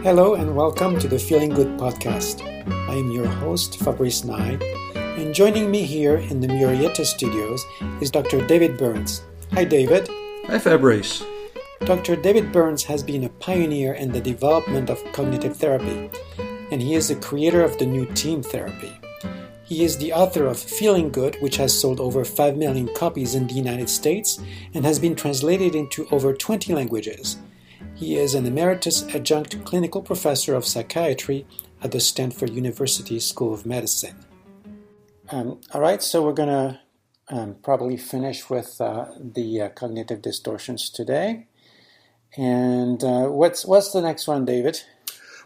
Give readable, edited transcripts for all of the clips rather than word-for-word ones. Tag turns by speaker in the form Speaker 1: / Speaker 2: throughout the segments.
Speaker 1: Hello and welcome to the Feeling Good podcast. I am your host, Fabrice Nye, and joining me here in the Murrieta studios is Dr. David Burns. Hi, David.
Speaker 2: Hi, Fabrice.
Speaker 1: Dr. David Burns has been a pioneer in the development of cognitive therapy, and he is the creator of the new team therapy. He is the author of Feeling Good, which has sold over 5 million copies in the United States and has been translated into over 20 languages. He is an emeritus adjunct clinical professor of psychiatry at the Stanford University School of Medicine. All right, so we're going to probably finish with the cognitive distortions today. And what's the next one, David?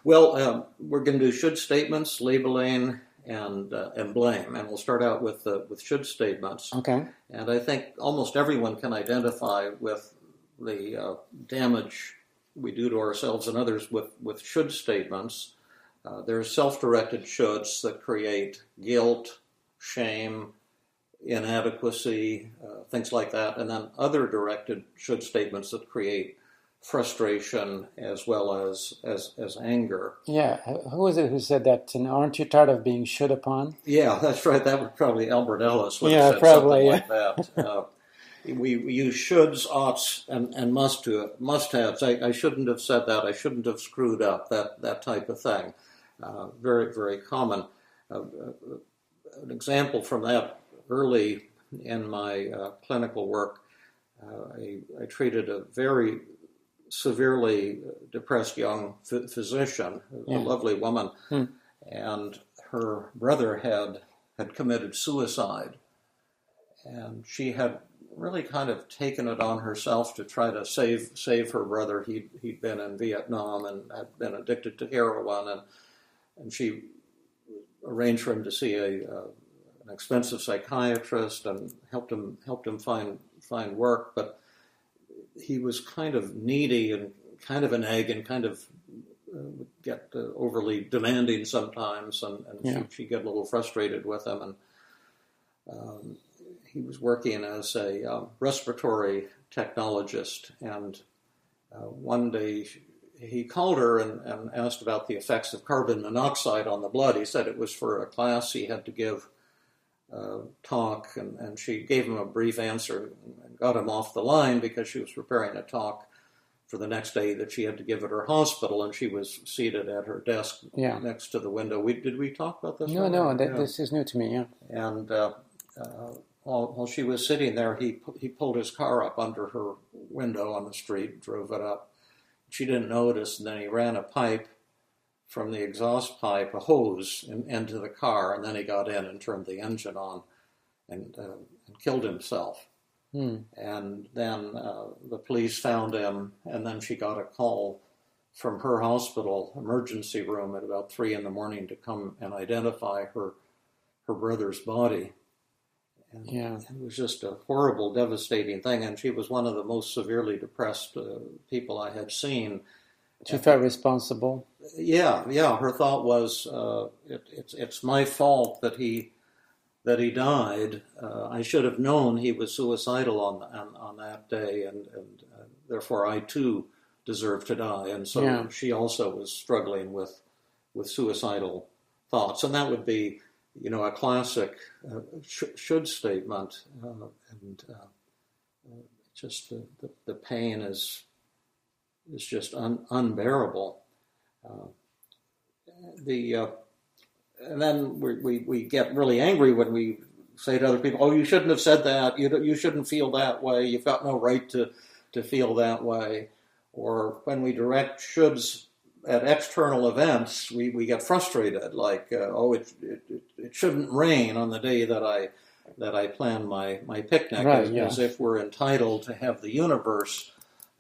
Speaker 2: Well, we're going to do should statements, labeling, and blame, and we'll start out with should statements.
Speaker 1: Okay.
Speaker 2: And I think almost everyone can identify with the damage we do to ourselves and others with should statements. There's self-directed shoulds that create guilt, shame, inadequacy, things like that, and then other directed should statements that create frustration as well as anger.
Speaker 1: Yeah, who was it who said that? And aren't you tired of being should upon?
Speaker 2: Yeah, that's right. That would probably Albert Ellis would
Speaker 1: have
Speaker 2: said
Speaker 1: probably,
Speaker 2: something like that. We use shoulds, oughts, and must-haves. I shouldn't have said that. I shouldn't have screwed up. That type of thing. Very, very common. An example from that early in my clinical work, I treated a very severely depressed young physician, a lovely woman, and her brother had committed suicide, and she had really kind of taken it on herself to try to save her brother. He'd been in Vietnam and had been addicted to heroin, and she arranged for him to see an expensive psychiatrist and helped him find work, but he was kind of needy and kind of an egg and kind of would get overly demanding sometimes, and she'd get a little frustrated with him. And he was working as a respiratory technologist, and one day he called her and asked about the effects of carbon monoxide on the blood. He said it was for a class he had to give talk, and she gave him a brief answer and got him off the line because she was preparing a talk for the next day that she had to give at her hospital, and she was seated at her desk next to the window. Did we talk about this?
Speaker 1: No, this is new to me, yeah.
Speaker 2: And while she was sitting there, he pulled his car up under her window on the street, drove it up. She didn't notice, and then he ran a pipe from the exhaust pipe, a hose, into the car, and then he got in and turned the engine on and killed himself. And then the police found him, and then she got a call from her hospital emergency room at about 3 a.m. to come and identify her brother's body. And it was just a horrible, devastating thing, and she was one of the most severely depressed people I had seen.
Speaker 1: She felt responsible.
Speaker 2: Yeah. Her thought was, it's my fault that he died. I should have known he was suicidal on that day, and therefore I too deserve to die. And so she also was struggling with suicidal thoughts, and that would be, a classic should statement, and just the pain is just unbearable. And then we get really angry when we say to other people, "Oh, you shouldn't have said that. You shouldn't feel that way. You've got no right to feel that way." Or when we direct shoulds at external events, we get frustrated, like, it shouldn't rain on the day that I plan my picnic, as if we're entitled to have the universe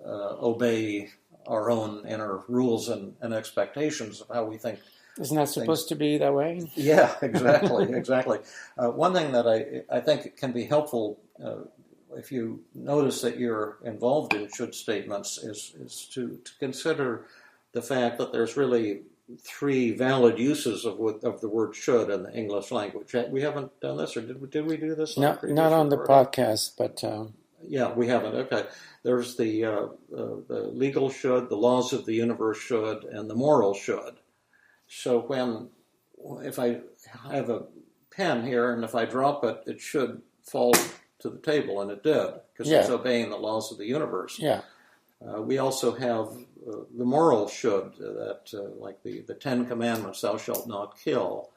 Speaker 2: obey our own inner rules and expectations of how we think.
Speaker 1: Isn't that supposed to be that way?
Speaker 2: Yeah, exactly. One thing that I think can be helpful if you notice that you're involved in should statements is to consider the fact that there's really 3 valid uses of the word should in the English language. We haven't done this, or did we do this?
Speaker 1: No, not on the podcast, but...
Speaker 2: Yeah, we haven't. Okay. There's the legal should, the laws of the universe should, and the moral should. So if I have a pen here and if I drop it, it should fall to the table, and it did, because it's obeying the laws of the universe.
Speaker 1: Yeah.
Speaker 2: We also have the moral should, like the Ten Commandments, thou shalt not kill.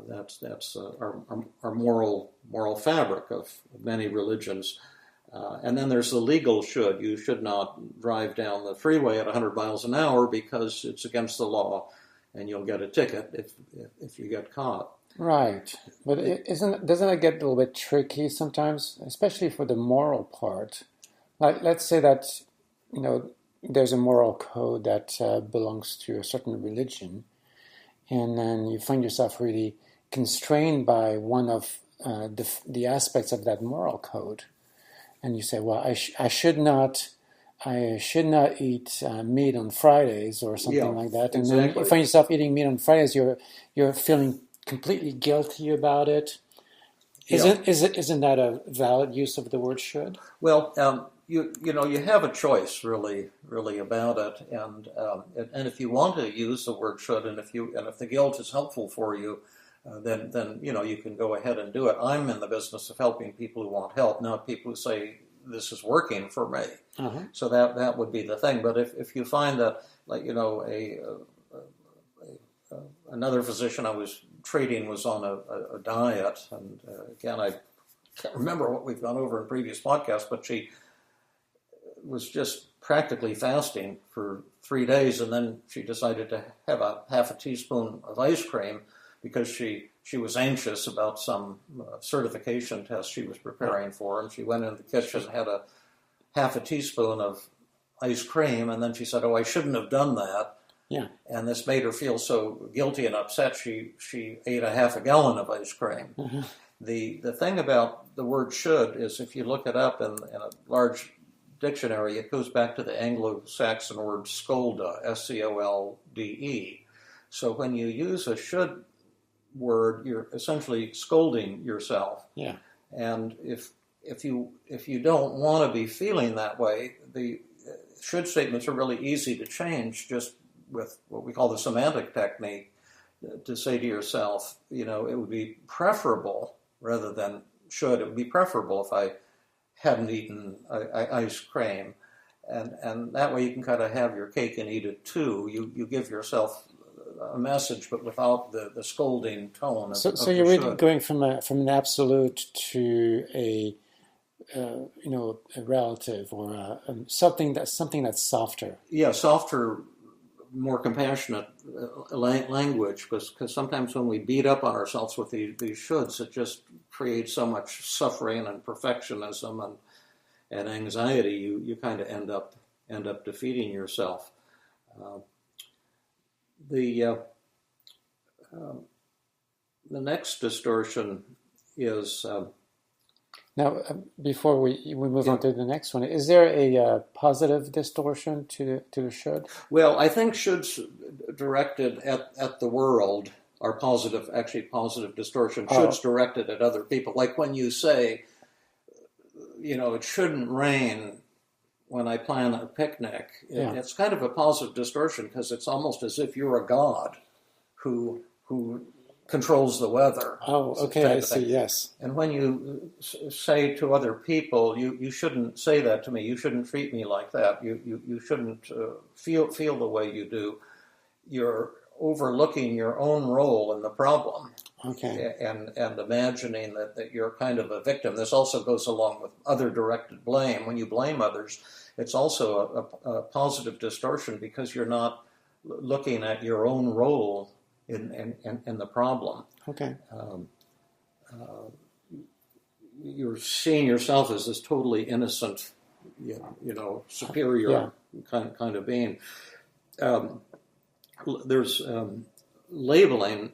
Speaker 2: That's our moral fabric of many religions. And then there's the legal should. You should not drive down the freeway at 100 miles an hour because it's against the law, and you'll get a ticket if you get caught.
Speaker 1: Right, but doesn't it get a little bit tricky sometimes, especially for the moral part? Like, let's say that there's a moral code that belongs to a certain religion, and then you find yourself really constrained by one of the aspects of that moral code, and you say, "Well, I should not eat meat on Fridays," or something like that, and
Speaker 2: exactly.
Speaker 1: then you find yourself eating meat on Fridays. You're feeling completely guilty about it. Isn't that a valid use of the word should?
Speaker 2: Well, you have a choice really about it, and if you want to use the word should, and if the guilt is helpful for you, then you can go ahead and do it. I'm in the business of helping people who want help, not people who say this is working for me. Uh-huh. So that would be the thing. But if you find that, like, another physician I was treating was on a diet, and again, I can't remember what we've gone over in previous podcasts, but she was just practically fasting for 3 days, and then she decided to have a half a teaspoon of ice cream because she was anxious about some certification test she was preparing for, and she went into the kitchen and had a half a teaspoon of ice cream, and then she said, "Oh, I shouldn't have done that."
Speaker 1: Yeah.
Speaker 2: And this made her feel so guilty and upset, she ate a half a gallon of ice cream. Mm-hmm. The thing about the word should is, if you look it up in a large dictionary, it goes back to the Anglo-Saxon word scolda, S-C-O-L-D-E. So when you use a should word, you're essentially scolding yourself.
Speaker 1: Yeah.
Speaker 2: And if you don't want to be feeling that way, the should statements are really easy to change just with what we call the semantic technique, to say to yourself, it would be preferable, rather than should, it would be preferable if I hadn't eaten ice cream. And that way you can kind of have your cake and eat it too. You give yourself a message, but without the scolding tone.
Speaker 1: So you're really going from an absolute to a relative, or something that's softer.
Speaker 2: Yeah, softer, more compassionate language, because sometimes when we beat up on ourselves with these shoulds, it just creates so much suffering and perfectionism and anxiety. You kind of end up defeating yourself. The next distortion is.
Speaker 1: Now, before we move on to the next one, is there a positive distortion to the should?
Speaker 2: Well, I think shoulds directed at the world are positive distortion. Shoulds directed at other people. Like when you say, it shouldn't rain when I plan a picnic. It's kind of a positive distortion, because it's almost as if you're a god who controls the weather.
Speaker 1: Oh, okay, I see, yes.
Speaker 2: And when you say to other people, you shouldn't say that to me, you shouldn't treat me like that, you shouldn't feel the way you do, you're overlooking your own role in the problem.
Speaker 1: Okay.
Speaker 2: And imagining that you're kind of a victim. This also goes along with other directed blame. When you blame others, it's also a positive distortion, because you're not looking at your own role in the problem.
Speaker 1: Okay.
Speaker 2: You're seeing yourself as this totally innocent, superior kind of being. There's labeling,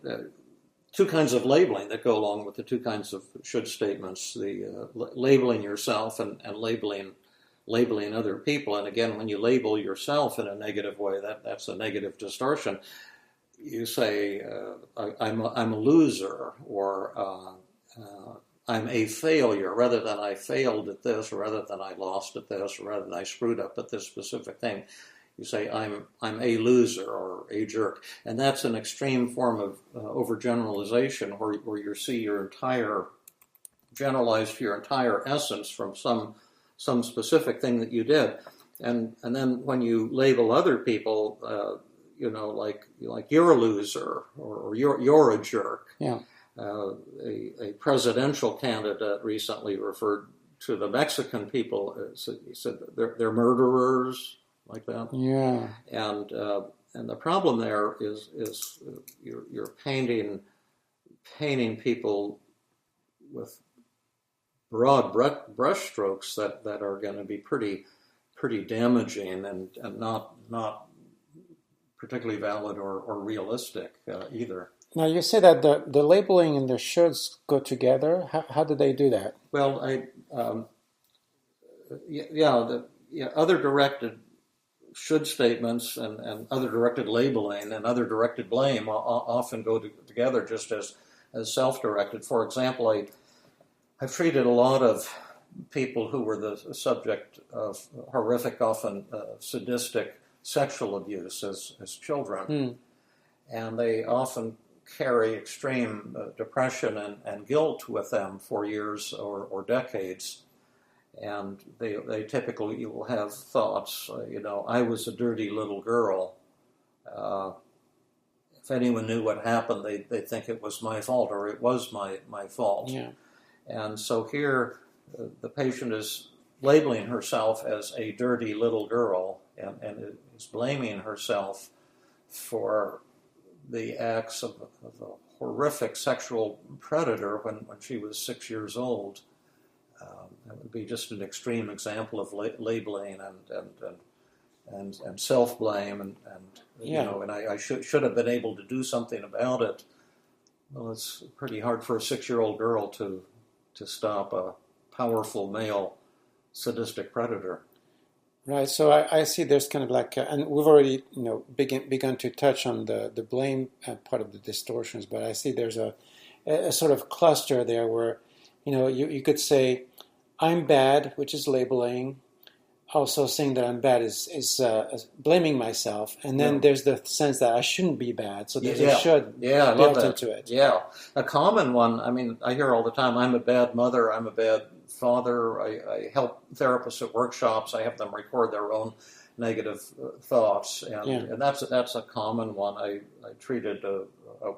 Speaker 2: two kinds of labeling that go along with the two kinds of should statements: the labeling yourself and labeling other people. And again, when you label yourself in a negative way, that's a negative distortion. You say, I'm a loser, or I'm a failure, rather than I failed at this, or rather than I lost at this, or rather than I screwed up at this specific thing. You say I'm a loser or a jerk, and that's an extreme form of overgeneralization, where you see your entire generalized to your entire essence from some specific thing that you did, and then when you label other people, like you're a loser or you're a jerk.
Speaker 1: Yeah.
Speaker 2: A presidential candidate recently referred to the Mexican people. He said they're murderers, like that.
Speaker 1: Yeah.
Speaker 2: And the problem there is you're painting people with broad brushstrokes that are going to be pretty damaging and not particularly valid or realistic either.
Speaker 1: Now, you say that the labeling and the shoulds go together. How do they do that?
Speaker 2: Well, other directed should statements and other directed labeling and other directed blame often go together just as self-directed. For example, I've treated a lot of people who were the subject of horrific, often sadistic sexual abuse as children. And they often carry extreme depression and guilt with them for years or decades. And they typically will have thoughts, I was a dirty little girl. If anyone knew what happened, they'd think it was my fault, or it was my fault.
Speaker 1: Yeah.
Speaker 2: And so here, the patient is labeling herself as a dirty little girl and is blaming herself for the acts of a horrific sexual predator when she was 6 years old. That would be just an extreme example of labeling and self-blame, and I should have been able to do something about it. Well, it's pretty hard for a 6-year-old girl to stop a powerful male sadistic predator.
Speaker 1: Right. So I see there's kind of like, and we've already begun to touch on the blame part of the distortions, but I see there's a sort of cluster there where you could say I'm bad, which is labeling. Also saying that I'm bad is blaming myself, and then there's the sense that I shouldn't be bad. So there's a should built into it.
Speaker 2: Yeah, a common one. I mean, I hear all the time, I'm a bad mother, I'm a bad father. I help therapists at workshops. I have them record their own negative thoughts, and that's a common one. I treated a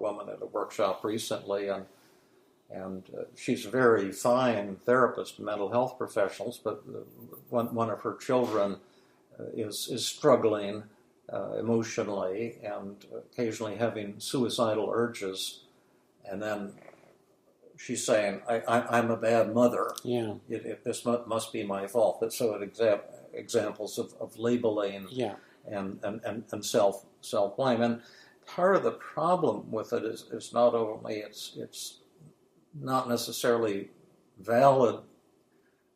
Speaker 2: woman at a workshop recently, and she's a very fine therapist, mental health professionals, but one of her children is struggling emotionally and occasionally having suicidal urges. And then she's saying, I'm a bad mother.
Speaker 1: Yeah.
Speaker 2: This must be my fault. So examples of labeling and self-blame. And part of the problem with it is not only it's not necessarily valid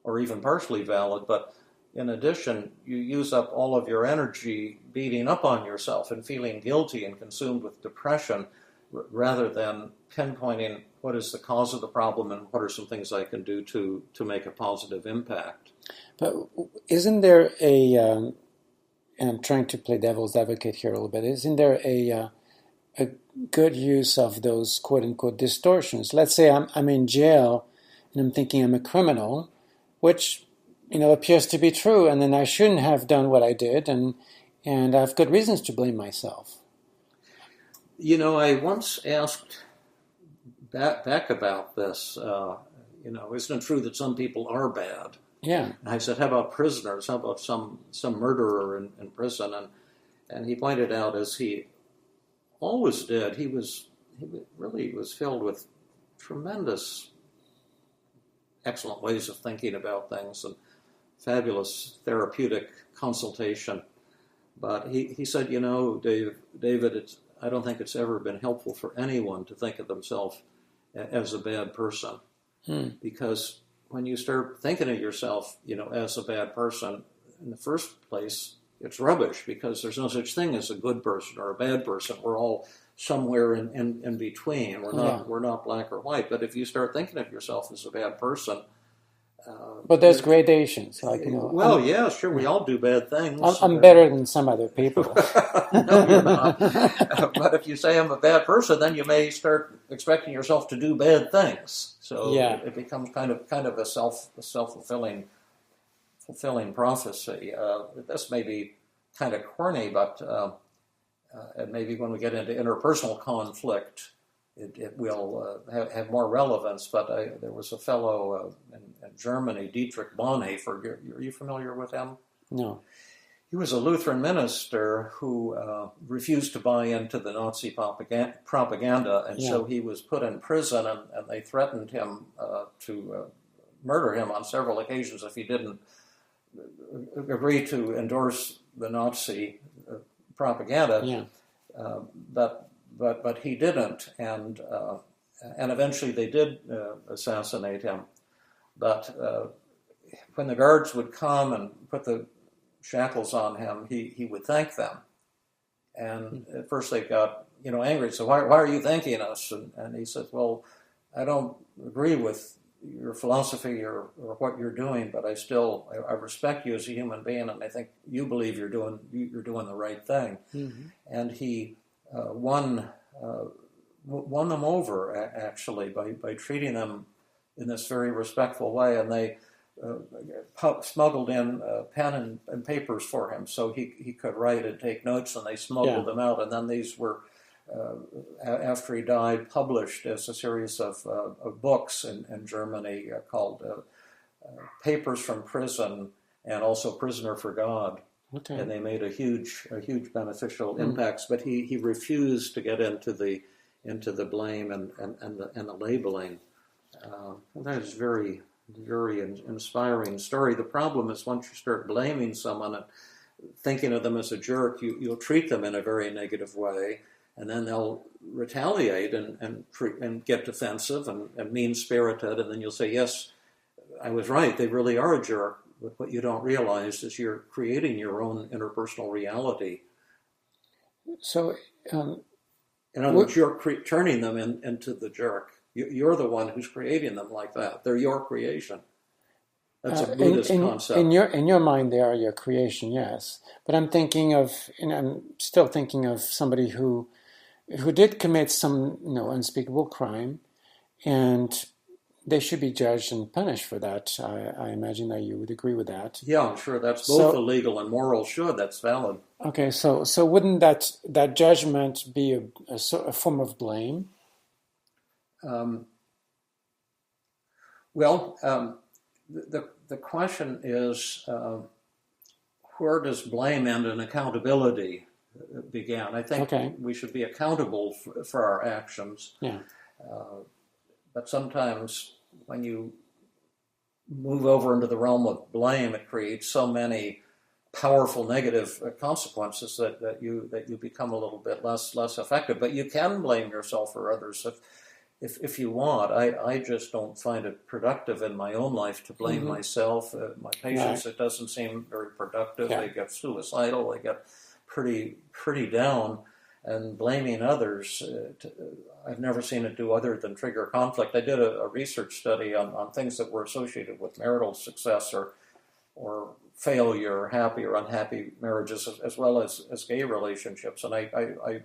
Speaker 2: or even partially valid, but in addition, you use up all of your energy beating up on yourself and feeling guilty and consumed with depression rather than pinpointing what is the cause of the problem and what are some things I can do to make a positive impact.
Speaker 1: But isn't there and I'm trying to play devil's advocate here a little bit, isn't there a good use of those quote-unquote distortions? Let's say I'm in jail and I'm thinking I'm a criminal, which appears to be true, and then I shouldn't have done what I did, and I have good reasons to blame myself.
Speaker 2: I once asked Beck about this. Isn't it true that some people are bad?
Speaker 1: Yeah.
Speaker 2: And I said, how about prisoners? How about some murderer in prison? And he pointed out, as he always did, he really was filled with tremendous, excellent ways of thinking about things and fabulous therapeutic consultation. But he said, David, I don't think it's ever been helpful for anyone to think of themselves as a bad person. Because when you start thinking of yourself, as a bad person, in the first place, it's rubbish, because there's no such thing as a good person or a bad person. We're all somewhere in between. We're not black or white. But if you start thinking of yourself as a bad person,
Speaker 1: but there's gradations,
Speaker 2: well, yeah, sure, we all do bad things.
Speaker 1: I'm better than some other people.
Speaker 2: No, you're not. But if you say I'm a bad person, then you may start expecting yourself to do bad things. So it becomes kind of a self-fulfilling prophecy. This may be kind of corny, but and maybe when we get into interpersonal conflict, it will have more relevance. But there was a fellow in Germany, Dietrich Bonhoeffer. Are you familiar with him?
Speaker 1: No.
Speaker 2: He was a Lutheran minister who refused to buy into the Nazi propaganda, and so he was put in prison, and they threatened him to murder him on several occasions if he didn't agree to endorse the Nazi propaganda. But he didn't, and eventually they did assassinate him. But when the guards would come and put the shackles on him, he would thank them. And at first they got angry. So why are you thanking us? And he said, well, I don't agree with your philosophy or what you're doing, but I respect you as a human being, and I think you believe you're doing the right thing. Mm-hmm. And he won them over actually by treating them in this very respectful way, and they smuggled in pen and papers for him so he could write and take notes, and they smuggled them out, and then these were after he died, published as a series of books in Germany called Papers from Prison and also Prisoner for God. Okay. And they made a huge beneficial impacts, but he refused to get into the blame and the labeling. That is very, very inspiring story. The problem is once you start blaming someone and thinking of them as a jerk, you'll treat them in a very negative way. And then they'll retaliate and get defensive and mean-spirited, and then you'll say, yes, I was right, they really are a jerk. But what you don't realize is you're creating your own interpersonal reality.
Speaker 1: So,
Speaker 2: in other words, you're turning them into the jerk. You're the one who's creating them like that. They're your creation. That's a Buddhist concept.
Speaker 1: In your mind, they are your creation, yes. But I'm still thinking of somebody who did commit some unspeakable crime, and they should be judged and punished for that. I imagine that you would agree with that.
Speaker 2: Yeah, I'm sure that's both illegal and moral. Sure, that's valid.
Speaker 1: Okay, so wouldn't that judgment be a form of blame?
Speaker 2: The question is, where does blame end and accountability begin? I think we should be accountable for our actions.
Speaker 1: Yeah.
Speaker 2: But sometimes when you move over into the realm of blame, it creates so many powerful negative consequences that you become a little bit less effective. But you can blame yourself or others if you want. I just don't find it productive in my own life to blame myself. My patients, it doesn't seem very productive. Yeah. They get suicidal. They get pretty down. And blaming others, I've never seen it do other than trigger conflict. I did a research study on things that were associated with marital success or failure, or happy or unhappy marriages, as well as gay relationships. And I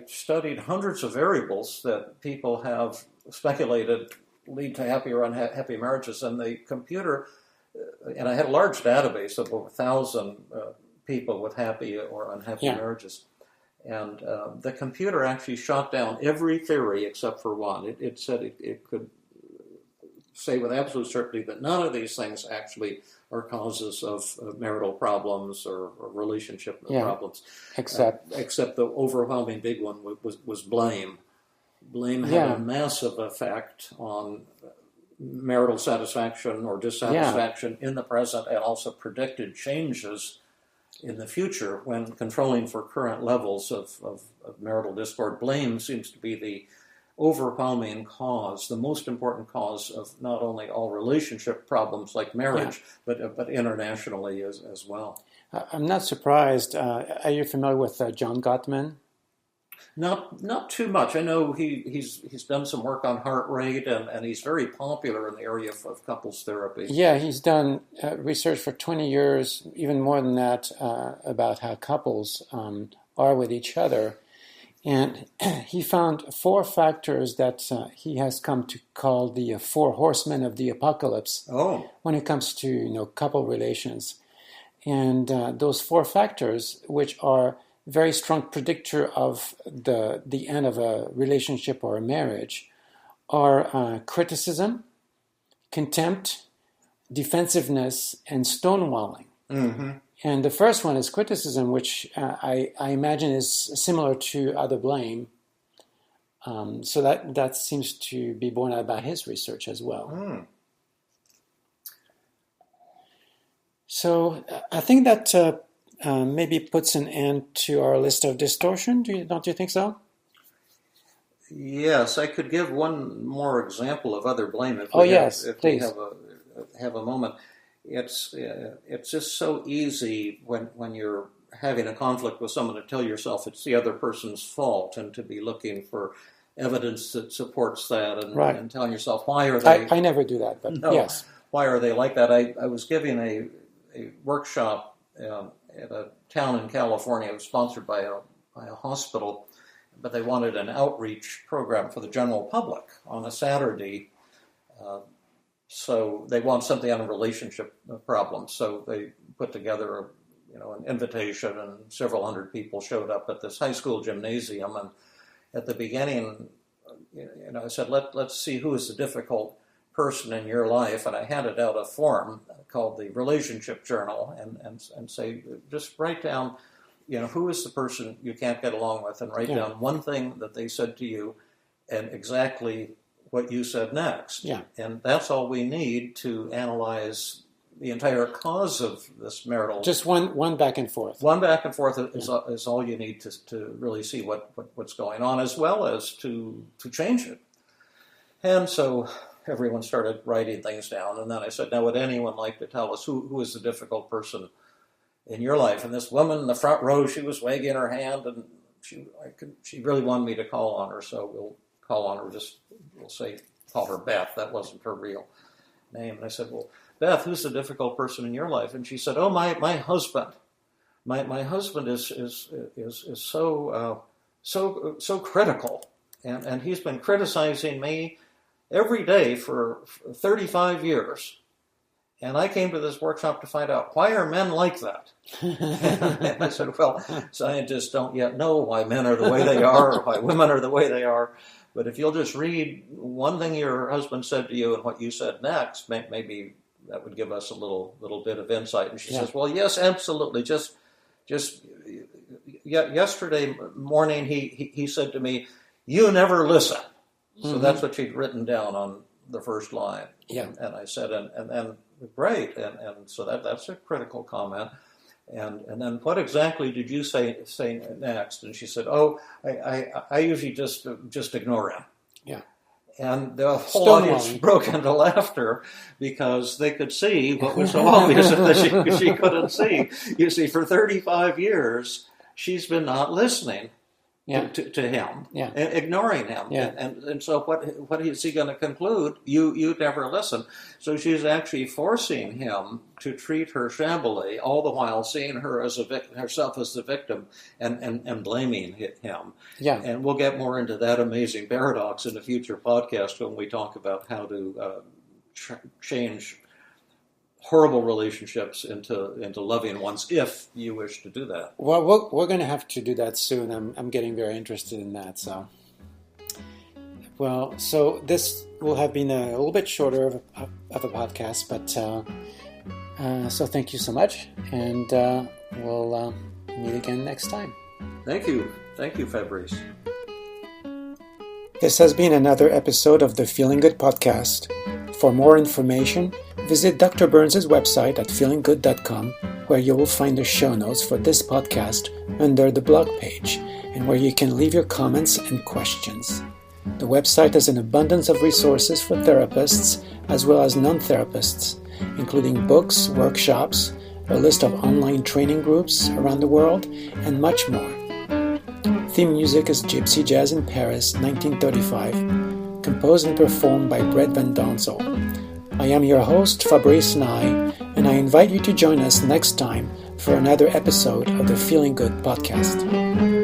Speaker 2: studied hundreds of variables that people have speculated lead to happy or unhappy marriages. And the computer, and I had a large database of over 1,000 people with happy or unhappy marriages. And the computer actually shot down every theory except for one. It said it could say with absolute certainty that none of these things actually are causes of marital problems or relationship problems. Except the overwhelming big one was blame. Blame had a massive effect on marital satisfaction or dissatisfaction in the present, and also predicted changes in the future when controlling for current levels of marital discord. Blame seems to be the overwhelming cause, the most important cause of not only all relationship problems like marriage, but internationally as well.
Speaker 1: I'm not surprised. Are you familiar with John Gottman?
Speaker 2: Not too much. I know he's done some work on heart rate, and he's very popular in the area of couples therapy.
Speaker 1: Yeah, he's done research for 20 years, even more than that, about how couples are with each other. And he found 4 factors that he has come to call the 4 horsemen of the apocalypse when it comes to couple relations. And those 4 factors, which are very strong predictor of the end of a relationship or a marriage, are criticism, contempt, defensiveness, and stonewalling.
Speaker 2: Mm-hmm.
Speaker 1: And the first one is criticism, which I imagine is similar to other blame. So that seems to be borne out by his research as well.
Speaker 2: Mm.
Speaker 1: So I think that maybe puts an end to our list of distortion. Don't you think so?
Speaker 2: Yes, I could give one more example of other blame if
Speaker 1: please.
Speaker 2: we have a moment. It's just so easy when you're having a conflict with someone to tell yourself it's the other person's fault and to be looking for evidence that supports that and telling yourself why are they.
Speaker 1: I never do that, but
Speaker 2: no,
Speaker 1: yes.
Speaker 2: Why are they like that? I was giving a workshop at a town in California. It was sponsored by a hospital, but they wanted an outreach program for the general public on a Saturday. So they want something on relationship problems. So they put together an invitation, and several hundred people showed up at this high school gymnasium. And at the beginning, I said, let's see who is the difficult person in your life. And I handed out a form called the Relationship Journal and say, just write down, who is the person you can't get along with, and write down one thing that they said to you and exactly what you said next.
Speaker 1: Yeah.
Speaker 2: And that's all we need to Analyze the entire cause of this marital.
Speaker 1: Just one back and forth.
Speaker 2: One back and forth is all you need to really see what's going on, as well as to change it. And so everyone started writing things down, and then I said, now would anyone like to tell us who is the difficult person in your life? And this woman in the front row, she was wagging her hand, and she really wanted me to call on her, so we'll call on her, call her Beth. That wasn't her real name. And I said, well, Beth, who's the difficult person in your life? And she said, oh, my husband. My husband is so critical, and he's been criticizing me every day for 35 years. And I came to this workshop to find out, why are men like that? And I said, well, scientists don't yet know why men are the way they are or why women are the way they are. But if you'll just read one thing your husband said to you and what you said next, maybe that would give us a little bit of insight. And she says, well, yes, absolutely. Just yesterday morning, he said to me, you never listen. So that's what she'd written down on the first line.
Speaker 1: Yeah.
Speaker 2: And I said, and great. And so that's a critical comment. And then what exactly did you say next? And she said, oh, I usually just ignore him.
Speaker 1: Yeah.
Speaker 2: And the whole audience broke into laughter because they could see what was so obvious that she couldn't see. You see, for 35 years, she's been not listening to him, ignoring him.
Speaker 1: Yeah.
Speaker 2: And so what is he going to conclude? You never listen. So she's actually forcing him to treat her shabbily, all the while seeing her as herself as the victim and blaming him.
Speaker 1: Yeah.
Speaker 2: And we'll get more into that amazing paradox in a future podcast when we talk about how to change horrible relationships into loving ones, if you wish to do that.
Speaker 1: Well, we're going to have to do that soon. I'm getting very interested in that. So this will have been a little bit shorter of a podcast, but so thank you so much, and we'll meet again next time.
Speaker 2: Thank you, Fabrice.
Speaker 1: This has been another episode of the Feeling Good podcast. For more information, visit Dr. Burns' website at feelinggood.com, where you will find the show notes for this podcast under the blog page, and where you can leave your comments and questions. The website has an abundance of resources for therapists as well as non-therapists, including books, workshops, a list of online training groups around the world, and much more. theme music is Gypsy Jazz in Paris, 1935, composed and performed by Brett Van Donsel. I am your host, Fabrice Nye, and I invite you to join us next time for another episode of the Feeling Good podcast.